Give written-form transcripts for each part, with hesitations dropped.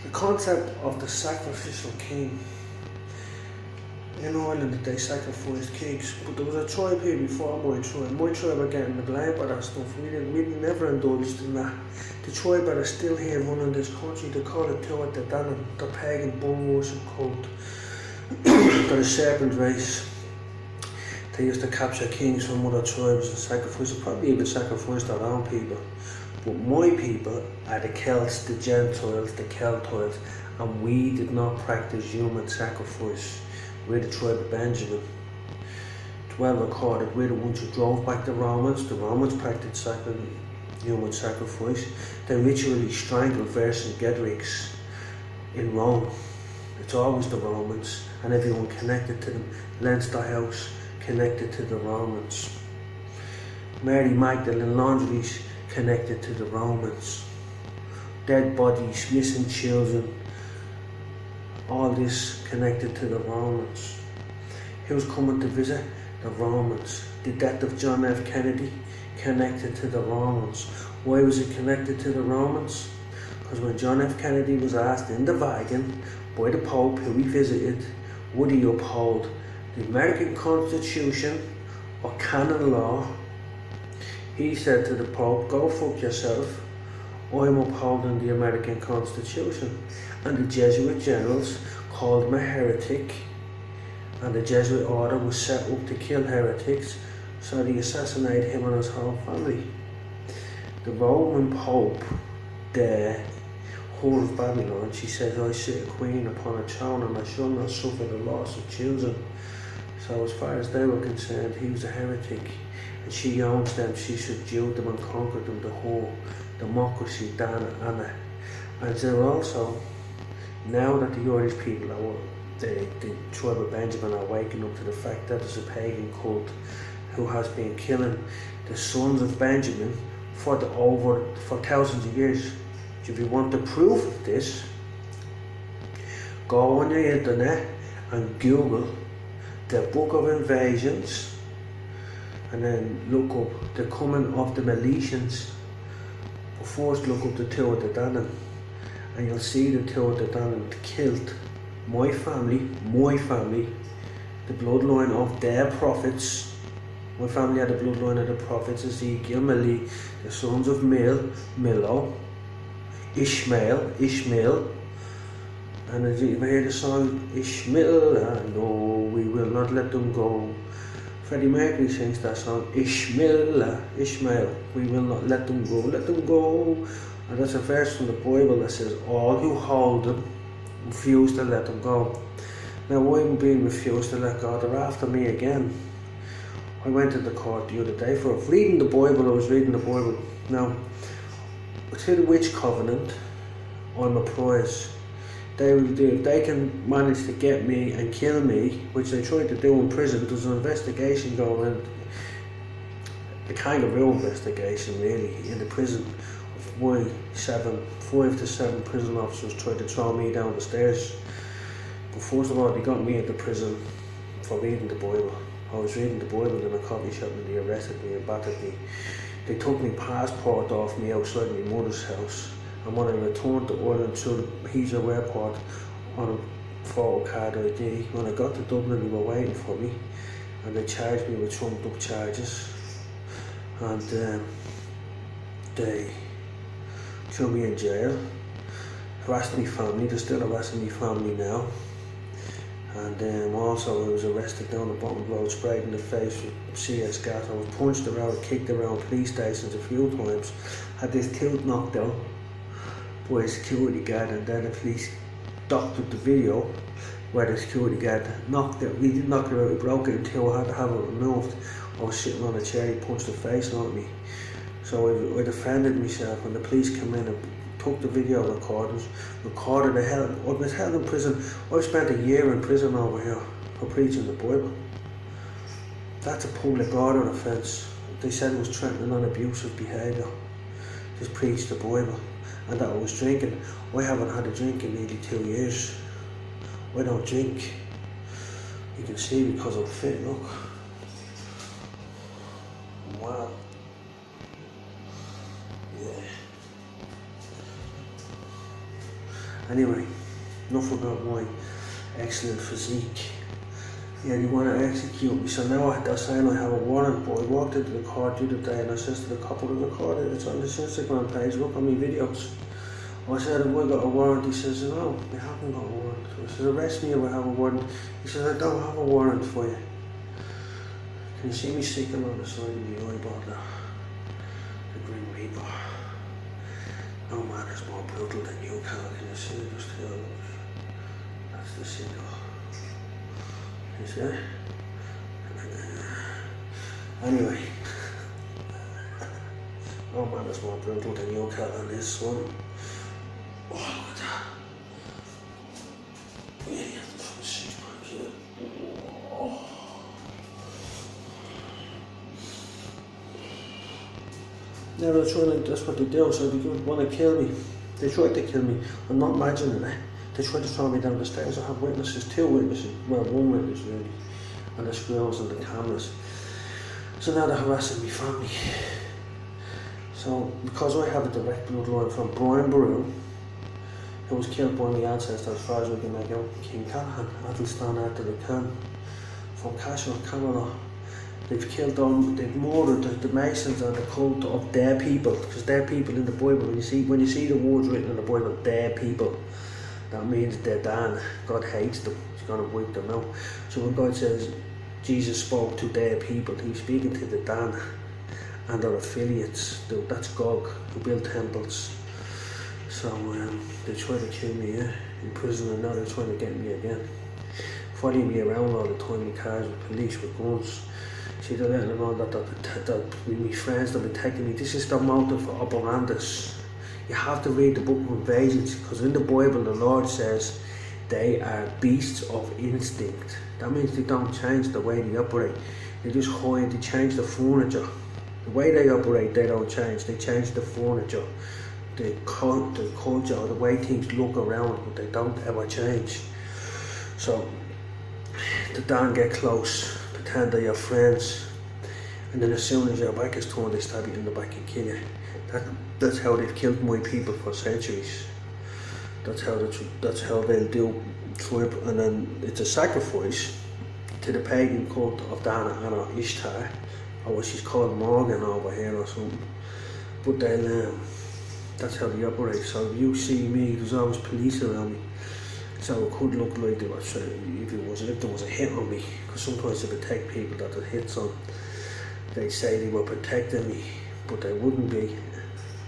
The concept of the sacrificial king. In Ireland they sacrificed kings, but there was a tribe here before my tribe. My tribe are getting the blame for that stuff. We never indulged in that. The tribe that are still here running this country, they call it Teotihuacan, the pagan bull worship cult. They're a serpent race. They used to capture kings from other tribes and sacrifice, probably even sacrifice their own people. But my people are the Celts, the Gentiles, the Celtoids, and we did not practice human sacrifice. We're the tribe of Benjamin. 12 recorded, we're the ones who drove back the Romans. The Romans practiced human sacrifice. They ritually strangled Vercingetorix in Rome. It's always the Romans, and everyone connected to them. Leinster House connected to the Romans. Mary Magdalene laundries connected to the Romans. Dead bodies, missing children, all this connected to the Romans. Who's coming to visit? The Romans. The death of John F. Kennedy connected to the Romans. Why was it connected to the Romans? Because when John F. Kennedy was asked in the Vatican by the Pope who he visited, would he uphold the American Constitution or canon law, he said to the Pope, go fuck yourself, I'm upholding the American Constitution. And the Jesuit generals called him a heretic, and the Jesuit order was set up to kill heretics, so they assassinated him and his whole family. The Roman Pope there, whore of Babylon, she says, I sit a queen upon a throne and I shall not suffer the loss of children. So as far as they were concerned, he was a heretic, and she owns them, she subdued them and conquered them, the whole democracy, Dana, Anna. And they're also, now that the Irish people are, the tribe of Benjamin are waking up to the fact that there's a pagan cult who has been killing the sons of Benjamin for thousands of years. If you want the proof of this, go on the internet and Google the Book of Invasions, and then look up the coming of the Milesians. But first look up the Teotihuacan, and you'll see the Teotihuacan killed my family, the bloodline of their prophets. My family had the bloodline of the prophets, Ezekiel, Meli, the sons of Milo, Ishmael, and as you hear the song, Ishmael, no, we will not let them go. Freddie Mercury sings that song, Ishmael, we will not let them go. And that's a verse from the Bible that says, all who hold them refuse to let them go. Now I'm being refused to let go, they're after me again. I went to the court the other day for reading the Bible. I was reading the Bible. Now, to the witch covenant, I'm a prize. If they can manage to get me and kill me, which they tried to do in prison, there's an investigation going on, a kangaroo investigation really, in the prison. Why 5 to 7 prison officers tried to throw me down the stairs. But first of all, they got me into prison for reading the Bible. I was reading the Bible in a coffee shop and they arrested me and battered me. They took my passport off me outside my mother's house, and when I returned to Ireland through the Heathrow airport on a photo card ID, when I got to Dublin they were waiting for me and they charged me with trumped up charges, and they threw me in jail, harassed my family. They're still harassing my family now. And also I was arrested down the bottom road, sprayed in the face with CS gas. I was punched around, kicked around police stations a few times, had this tooth knocked out by a security guard, and then the police doctored the video where the security guard knocked it. He didn't knock it out, he broke it in two. I had to have it removed. I was sitting on a chair, he punched the face on me. So I defended myself, and the police came in and took the video recorders, recorded the hell. I was held in prison. I've spent a year in prison over here for preaching the Bible. That's a public order offence. They said it was threatening and abusive behaviour. Just preach the Bible. And that I was drinking. I haven't had a drink in nearly 2 years. I don't drink. You can see because I'm fit, look. Wow. Yeah. Anyway, enough about my excellent physique. Yeah, they want to execute me, so now they're saying I have a warrant, but I walked into the court the other day and I says to the couple of the court, it's on this Instagram page, look on my videos. I said, have I got a warrant? He says, no, you haven't got a warrant. I said, arrest me if I have a warrant. He says, I don't have a warrant for you. Can you see me sticking on the side of the eyeball there? The Grim Reaper. No man is more brutal than you, Carl. Can you see it? Just here, that's the signal. You see? Anyway. No man is more brutal than you, Carl, on this one. Oh, look at that. Yeah, from 6 pounds here. Oh. Now they're trying to, that's what they do, so they want to kill me. They tried to kill me. I'm not imagining it. They tried to throw me down the stairs. I have witnesses, 2 witnesses, well, 1 witness really, and the screws and the cameras. So now they're harassing me family. So, because I have a direct bloodline from Brian Baru, who was killed by my ancestor, as far as we can make out, King Callahan, Athelstan after the Khan, from Cashel, Canada. They've killed them, they've murdered the Masons and the cult of their people, because their people in the Bible, when you see the words written in the Bible, their people, that means they're done. God hates them, he's going to wipe them out. So when God says Jesus spoke to their people, he's speaking to the Dan and their affiliates. That's Gog, who built temples. So they try to kill me, yeah, in prison, and now they're trying to get me again. Following me around all the time in cars with police with guns. See, they're letting them know that my friends that have been taking me, this is the motive for operandus. You have to read the book of Ephesians, because in the Bible the Lord says they are beasts of instinct. That means they don't change the way they operate. They just hide, they change the furniture. The way they operate, they don't change. They change the furniture, the culture, or the way things look around, but they don't ever change. So, they don't get close, pretend they're your friends, and then as soon as your back is turned, they stab you in the back and kill you. That's how they've killed my people for centuries. That's how they'll do trip, and then it's a sacrifice to the pagan cult of Dana and Ishtar, or what she's called Morgan over here or something. But then that's how they operate. So if you see me, there's always police around me. So it could look like they were trying, if there was a hit on me, because sometimes they protect people that the hits on. They say they were protecting me, but they wouldn't be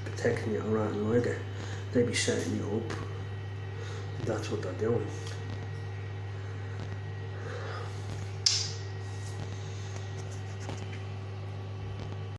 protecting you or anything like that. They'd be setting you up. That's what they're doing.